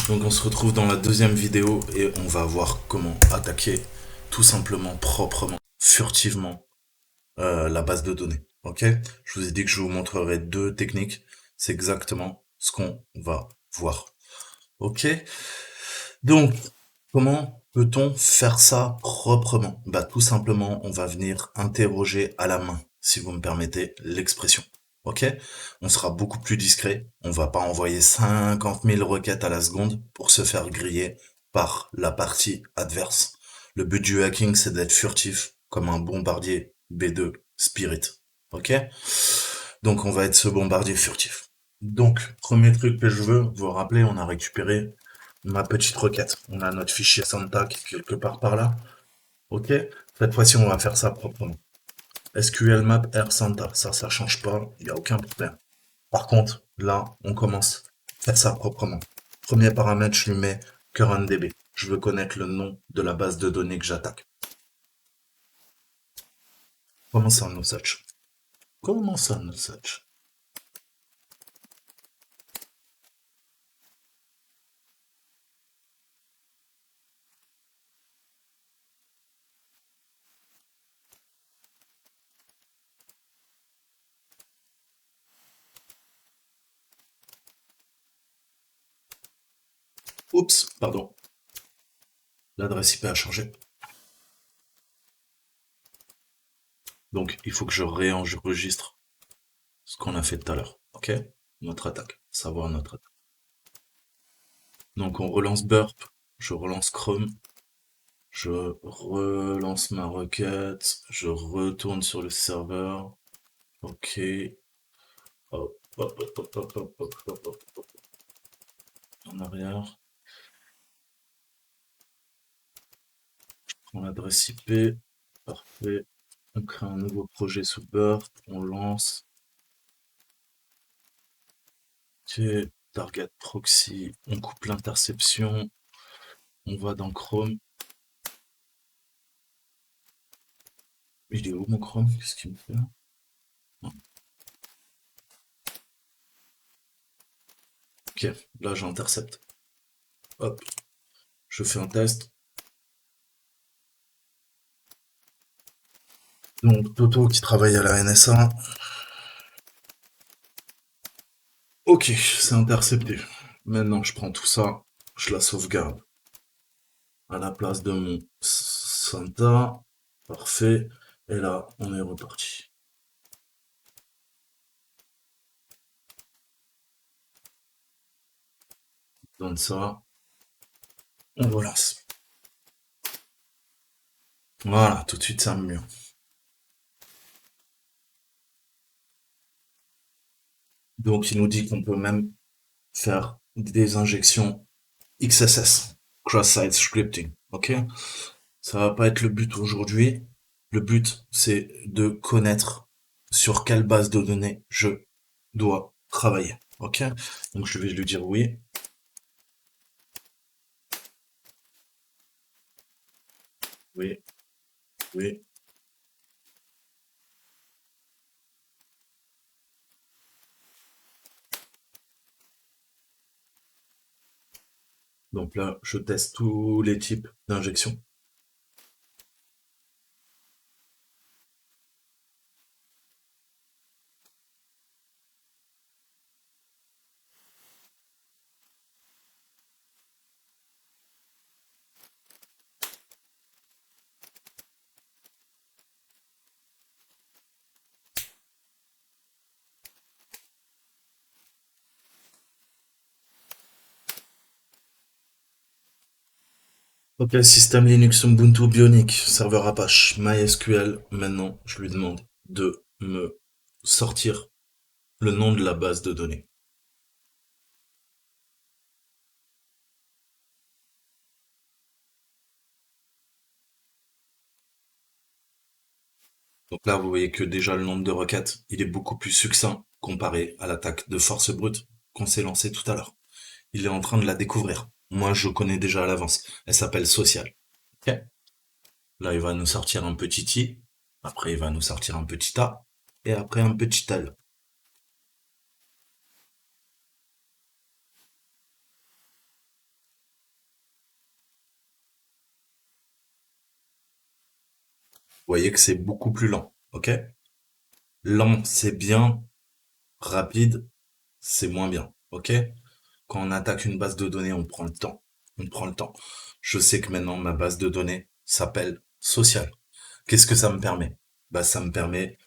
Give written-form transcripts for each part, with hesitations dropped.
Donc on se retrouve dans la deuxième vidéo et on va voir comment attaquer tout simplement, proprement, furtivement la base de données. Ok? Je vous ai dit que je vous montrerai deux techniques. C'est exactement ce qu'on va voir. Ok? Donc, comment peut-on faire ça proprement? Bah tout simplement, on va venir interroger à la main, si vous me permettez l'expression. Ok? On sera beaucoup plus discret. On va pas envoyer 50 000 requêtes à la seconde pour se faire griller par la partie adverse. Le but du hacking, c'est d'être furtif, comme un bombardier B2 Spirit. Ok? Donc on va être ce bombardier furtif. Donc, premier truc que je veux, vous rappeler, on a récupéré ma petite requête. On a notre fichier Santa qui est quelque part par là. Ok? Cette fois-ci, on va faire ça proprement. SQL map R Santa, ça change pas, il n'y a aucun problème. Par contre, là, on commence à faire ça proprement. Premier paramètre, je lui mets currentDB. Je veux connaître le nom de la base de données que j'attaque. Comment ça, no such? Comment ça, no such? Oups, pardon. L'adresse IP a changé. Donc, il faut que je réenregistre ce qu'on a fait tout à l'heure. Ok? Notre attaque. Savoir notre attaque. Donc, on relance Burp. Je relance Chrome. Je relance ma requête. Je retourne sur le serveur. Ok. Hop, hop, hop, hop, hop, hop, hop, hop, hop, hop. En arrière. Je prends l'adresse IP. Parfait. On crée un nouveau projet sous Burp. On lance. Ok. Target proxy. On coupe l'interception. On va dans Chrome. Il est où mon Chrome? Qu'est-ce qu'il me fait là? Ok, là j'intercepte. Hop, je fais un test. Donc Toto qui travaille à la NSA. Ok, c'est intercepté. Maintenant je prends tout ça, je la sauvegarde à la place de mon Santa. Parfait. Et là, on est reparti. Donne ça. On relance. Voilà, tout de suite ça me mieux. Donc il nous dit qu'on peut même faire des injections XSS, Cross-Site Scripting. Ok? Ça va pas être le but aujourd'hui. Le but, c'est de connaître sur quelle base de données je dois travailler. Ok? Donc je vais lui dire oui. Oui, oui. Donc là, je teste tous les types d'injections. Ok, système Linux Ubuntu Bionic, serveur Apache, MySQL. Maintenant, je lui demande de me sortir le nom de la base de données. Donc là, vous voyez que déjà le nombre de requêtes, il est beaucoup plus succinct comparé à l'attaque de force brute qu'on s'est lancée tout à l'heure. Il est en train de la découvrir. Moi, je connais déjà à l'avance. Elle s'appelle Social. Ok. Là, il va nous sortir un petit i. Après, il va nous sortir un petit a. Et après, un petit l. voyez que c'est beaucoup plus lent, ok? Lent, c'est bien, rapide, c'est moins bien, ok? Quand on attaque une base de données, on prend le temps. On prend le temps. Je sais que maintenant, ma base de données s'appelle Social. Qu'est-ce que ça me permet? Bah, ça me permet,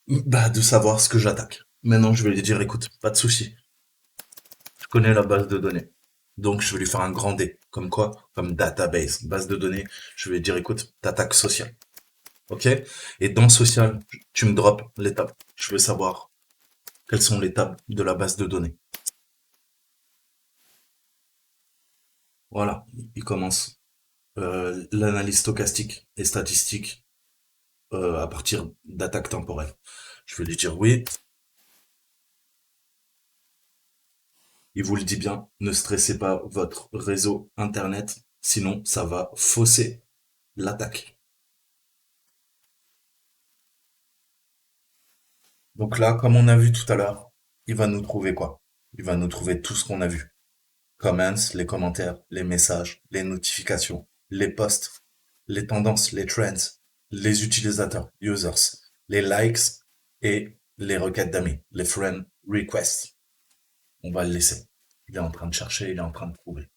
de savoir ce que j'attaque. Maintenant, je vais lui dire, écoute, pas de souci. Je connais la base de données. Donc, je vais lui faire un grand D. Comme quoi? Comme database, base de données. Je vais lui dire, écoute, t'attaques social. OK? Et dans social, tu me drops les tables. Je veux savoir quelles sont les tables de la base de données. Voilà. Il commence. L'analyse stochastique et statistique à partir d'attaques temporelles. Je vais lui dire oui. Il vous le dit bien, ne stressez pas votre réseau internet, sinon ça va fausser l'attaque. Donc là, comme on a vu tout à l'heure, il va nous trouver quoi? Il va nous trouver tout ce qu'on a vu. Comments, les commentaires, les messages, les notifications, les posts, les tendances, les trends, les utilisateurs, users, les likes et les requêtes d'amis, les friend requests. On va le laisser. Il est en train de chercher, il est en train de trouver.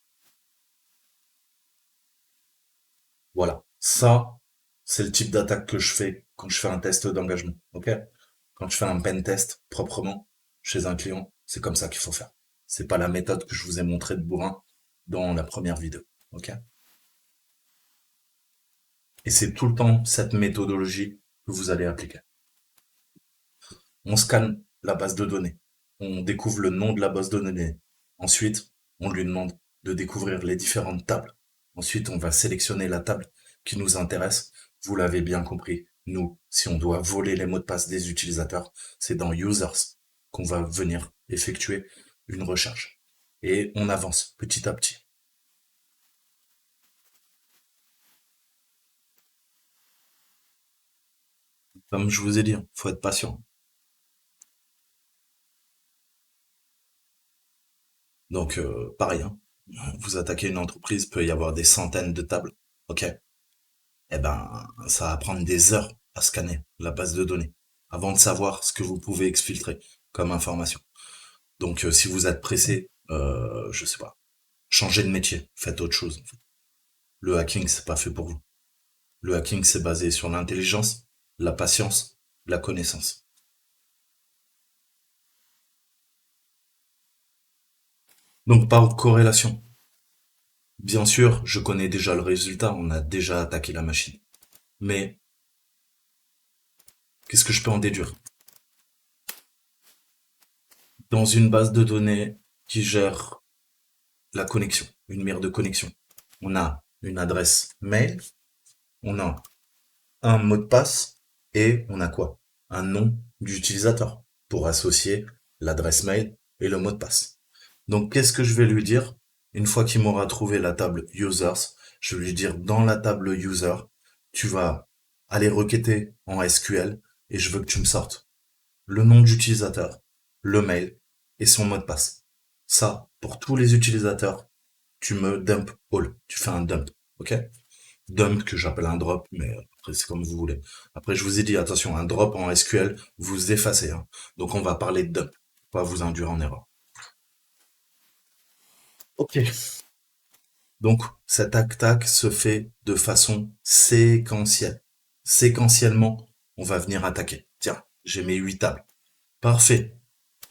Voilà. Ça, c'est le type d'attaque que je fais quand je fais un test d'engagement. OK? Quand je fais un pen test proprement chez un client, c'est comme ça qu'il faut faire. C'est pas la méthode que je vous ai montrée de bourrin dans la première vidéo. OK? Et c'est tout le temps cette méthodologie que vous allez appliquer. On scanne la base de données. On découvre le nom de la base de données. Ensuite, on lui demande de découvrir les différentes tables. Ensuite, on va sélectionner la table qui nous intéresse. Vous l'avez bien compris. Nous, si on doit voler les mots de passe des utilisateurs, c'est dans Users qu'on va venir effectuer une recherche. Et on avance petit à petit. Comme je vous ai dit, faut être patient. Donc, pareil, hein. Vous attaquez une entreprise, peut y avoir des centaines de tables. OK? Eh ben, ça va prendre des heures à scanner la base de données avant de savoir ce que vous pouvez exfiltrer comme information. Donc, si vous êtes pressé, je sais pas, changez de métier, faites autre chose. En fait. Le hacking, c'est pas fait pour vous. Le hacking, c'est basé sur l'intelligence, la patience, la connaissance. Donc, par corrélation, bien sûr, je connais déjà le résultat, on a déjà attaqué la machine. Mais qu'est-ce que je peux en déduire? Dans une base de données qui gère la connexion, une mire de connexion, on a une adresse mail, on a un mot de passe et on a quoi? Un nom d'utilisateur pour associer l'adresse mail et le mot de passe. Donc, qu'est-ce que je vais lui dire? Une fois qu'il m'aura trouvé la table users, je vais lui dire dans la table user, tu vas aller requêter en SQL et je veux que tu me sortes le nom d'utilisateur, le mail et son mot de passe. Ça, pour tous les utilisateurs, tu me dump all. Tu fais un dump. OK? Dump que j'appelle un drop, mais après c'est comme vous voulez. Après, je vous ai dit, attention, un drop en SQL, vous effacez. Hein. Donc on va parler de dump. Pas vous induire en erreur. OK. Donc, cet attaque se fait de façon séquentielle. Séquentiellement, on va venir attaquer. Tiens, j'ai mes 8 tables. Parfait.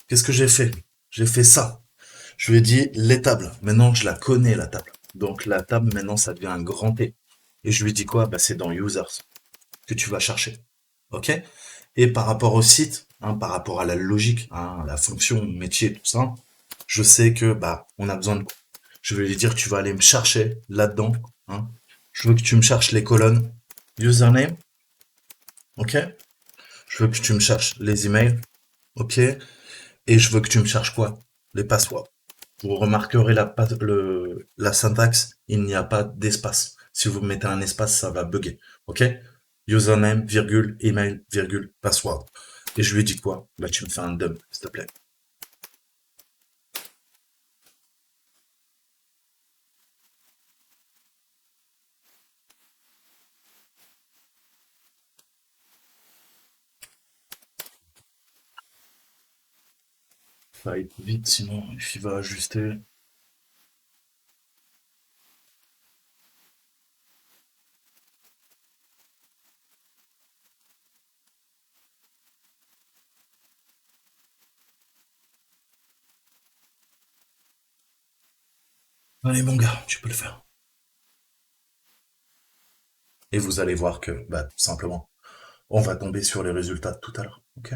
Qu'est-ce que j'ai fait? J'ai fait ça. Je lui ai dit les tables. Maintenant, je la connais, la table. Donc, la table, maintenant, ça devient un grand T. Et je lui dis quoi? Bah, c'est dans Users que tu vas chercher. OK? Et par rapport au site, hein, par rapport à la logique, hein, la fonction, métier, tout ça, je sais que, bah, on a besoin de, je vais lui dire, tu vas aller me chercher là-dedans, hein. Je veux que tu me cherches les colonnes username. OK? Je veux que tu me cherches les emails. OK? Et je veux que tu me cherches quoi? Les passwords. Vous remarquerez la syntaxe, il n'y a pas d'espace. Si vous mettez un espace, ça va bugger. OK? Username, virgule, email, virgule, password. Et je lui dis quoi? Bah, tu me fais un dump, s'il te plaît. Ça va être vite, sinon il va ajuster. Allez mon gars, tu peux le faire. Et vous allez voir que, bah, tout simplement, on va tomber sur les résultats de tout à l'heure. Ok?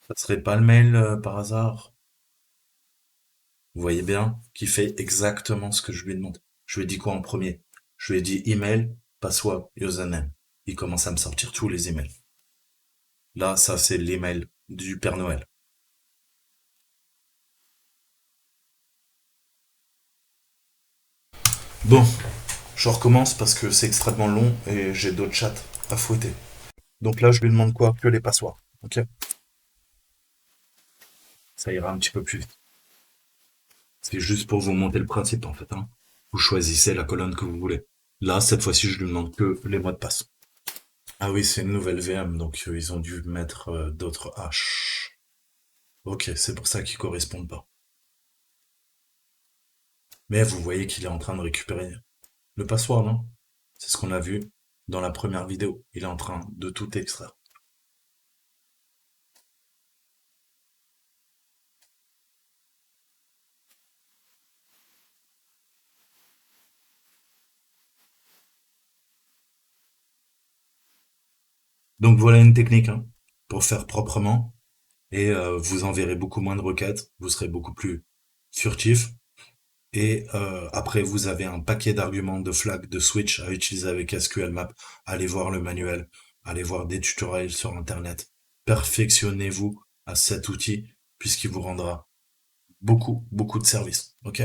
Ça serait pas le mail par hasard? Vous voyez bien qu'il fait exactement ce que je lui ai demandé. Je lui ai dit quoi en premier? Je lui ai dit email, password, username. Il commence à me sortir tous les emails. Là, ça c'est l'email du Père Noël. Bon, je recommence parce que c'est extrêmement long et j'ai d'autres chats à fouetter. Donc là, je lui demande quoi? Que les passoires. Ok? Ça ira un petit peu plus vite. C'est juste pour vous monter le principe en fait, hein. Vous choisissez la colonne que vous voulez. Là, cette fois-ci, je lui demande que les mots de passe. Ah oui, c'est une nouvelle VM, donc ils ont dû mettre d'autres H. Ok, c'est pour ça qu'ils correspondent pas. Mais vous voyez qu'il est en train de récupérer le password, non? C'est ce qu'on a vu dans la première vidéo. Il est en train de tout extraire. Donc voilà une technique hein, pour faire proprement et vous enverrez beaucoup moins de requêtes, vous serez beaucoup plus furtif et après vous avez un paquet d'arguments, de flags, de switch à utiliser avec SQL Map. Allez voir le manuel, allez voir des tutoriels sur internet. Perfectionnez-vous à cet outil puisqu'il vous rendra beaucoup de services, ok?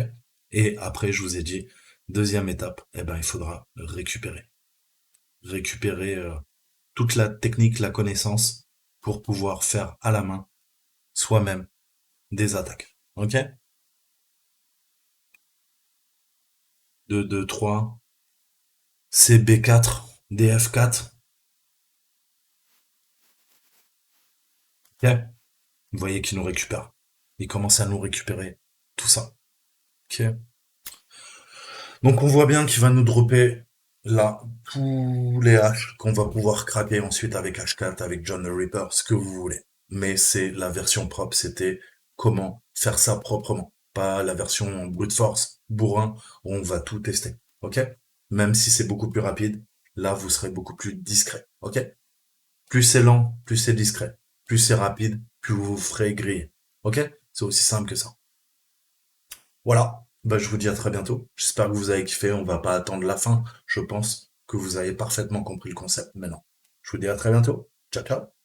Et après, je vous ai dit, deuxième étape, eh ben, il faudra récupérer toute la technique, la connaissance pour pouvoir faire à la main soi-même des attaques, ok? 2, 2, 3, CB4, DF4, ok? Vous voyez qu'il nous récupère. Il commence à nous récupérer tout ça, ok? Donc on voit bien qu'il va nous dropper là tous les hash qu'on va pouvoir craquer ensuite avec H4, avec John the Ripper, ce que vous voulez. Mais c'est la version propre, c'était comment faire ça proprement. Pas la version brute force, bourrin, où on va tout tester. Ok? Même si c'est beaucoup plus rapide, là vous serez beaucoup plus discret. Ok? Plus c'est lent, plus c'est discret. Plus c'est rapide, plus vous vous ferez griller. Ok? C'est aussi simple que ça. Voilà, bah, je vous dis à très bientôt. J'espère que vous avez kiffé. On va pas attendre la fin. Je pense que vous avez parfaitement compris le concept maintenant. Je vous dis à très bientôt. Ciao, ciao.